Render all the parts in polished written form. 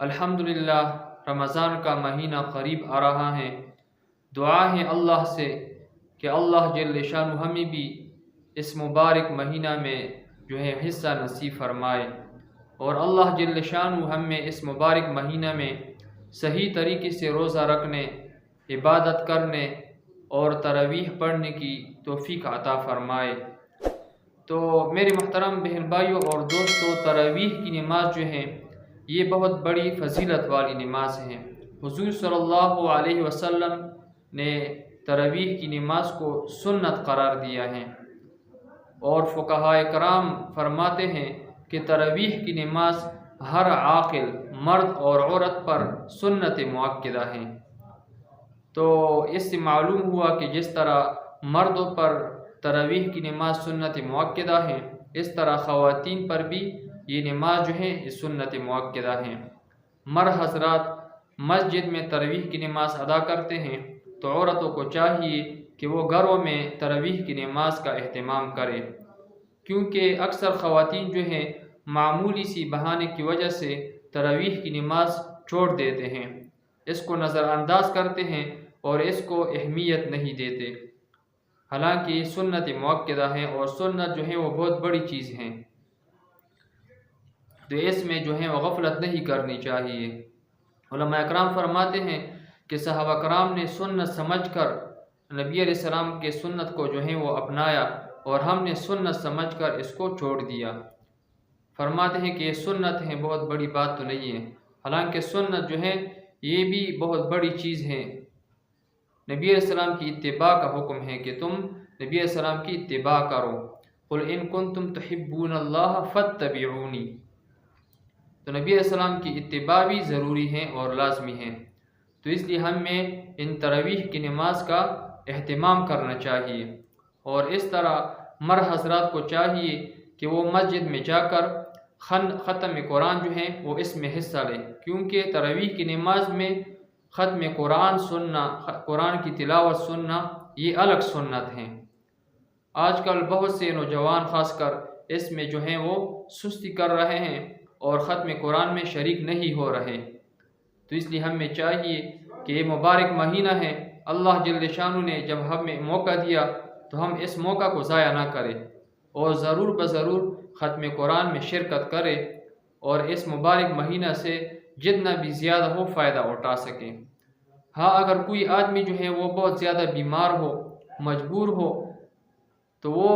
الحمدللہ رمضان کا مہینہ قریب آ رہا ہے۔ دعا ہے اللہ سے کہ اللہ جل شانہ ہمیں بھی اس مبارک مہینہ میں حصہ نصیب فرمائے، اور اللہ جل شانہ ہمیں اس مبارک مہینہ میں صحیح طریقے سے روزہ رکھنے، عبادت کرنے اور تراویح پڑھنے کی توفیق عطا فرمائے۔ تو میرے محترم بہن بھائیوں اور دوستوں، تراویح کی نماز یہ بہت بڑی فضیلت والی نماز ہے۔ حضور صلی اللہ علیہ وسلم نے تراویح کی نماز کو سنت قرار دیا ہے، اور فقہائے کرام فرماتے ہیں کہ تراویح کی نماز ہر عاقل مرد اور عورت پر سنت مؤکدہ ہے۔ تو اس سے معلوم ہوا کہ جس طرح مردوں پر تراویح کی نماز سنت مؤکدہ ہے، اس طرح خواتین پر بھی یہ نماز یہ سنت مؤکدہ ہیں۔ مرد حضرات مسجد میں تراویح کی نماز ادا کرتے ہیں، تو عورتوں کو چاہیے کہ وہ گھروں میں تراویح کی نماز کا اہتمام کریں، کیونکہ اکثر خواتین معمولی سی بہانے کی وجہ سے تراویح کی نماز چھوڑ دیتے ہیں، اس کو نظر انداز کرتے ہیں اور اس کو اہمیت نہیں دیتے، حالانکہ یہ سنت مؤکدہ ہے، اور سنت وہ بہت بڑی چیز ہے، تو اس میں وہ غفلت نہیں کرنی چاہیے۔ علماء اکرام فرماتے ہیں کہ صحابہ کرام نے سنت سمجھ کر نبی علیہ السلام کے سنت کو وہ اپنایا، اور ہم نے سنت سمجھ کر اس کو چھوڑ دیا۔ فرماتے ہیں کہ یہ سنت ہے، بہت بڑی بات تو نہیں ہے، حالانکہ سنت یہ بھی بہت بڑی چیز ہے۔ نبی علیہ السلام کی اتباع کا حکم ہے کہ تم نبی علیہ السلام کی اتباع کرو۔ قل ان کنتم تحبون اللہ فاتبعونی، تو نبی علیہ السلام کی اتباع بھی ضروری ہے اور لازمی ہے، تو اس لیے ہمیں ان تراویح کی نماز کا اہتمام کرنا چاہیے، اور اس طرح مرد حضرات کو چاہیے کہ وہ مسجد میں جا کر ختم قرآن وہ اس میں حصہ لیں، کیونکہ تراویح کی نماز میں ختم قرآن سننا، قرآن کی تلاوت سننا، یہ الگ سنت ہیں۔ آج کل بہت سے نوجوان خاص کر اس میں وہ سستی کر رہے ہیں اور ختم قرآن میں شریک نہیں ہو رہے، تو اس لیے ہمیں چاہیے کہ یہ مبارک مہینہ ہے، اللہ جل شانہ نے جب ہمیں موقع دیا تو ہم اس موقع کو ضائع نہ کریں، اور ضرور بضرور ختم قرآن میں شرکت کریں، اور اس مبارک مہینہ سے جتنا بھی زیادہ ہو فائدہ اٹھا سکیں۔ ہاں، اگر کوئی آدمی وہ بہت زیادہ بیمار ہو، مجبور ہو، تو وہ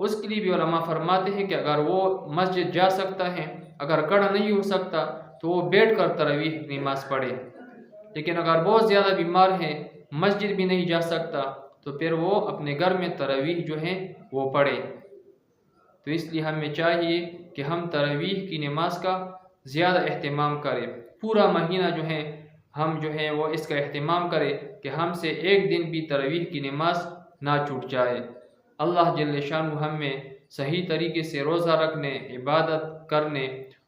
اس کے لیے بھی علماء فرماتے ہیں کہ اگر وہ مسجد جا سکتا ہے، اگر کھڑا نہیں ہو سکتا تو وہ بیٹھ کر تراویح نماز پڑھے، لیکن اگر بہت زیادہ بیمار ہے، مسجد بھی نہیں جا سکتا، تو پھر وہ اپنے گھر میں تراویح وہ پڑھے۔ تو اس لیے ہمیں چاہیے کہ ہم تراویح کی نماز کا زیادہ اہتمام کریں، پورا مہینہ ہم وہ اس کا اہتمام کریں کہ ہم سے ایک دن بھی تراویح کی نماز نہ چھوٹ جائے۔ اللہ جل شانہ ہمیں صحیح طریقے سے روزہ رکھنے، عبادت کرنے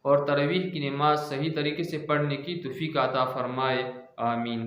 اور تراویح کی نماز صحیح طریقے سے پڑھنے کی توفیق عطا فرمائے، آمین۔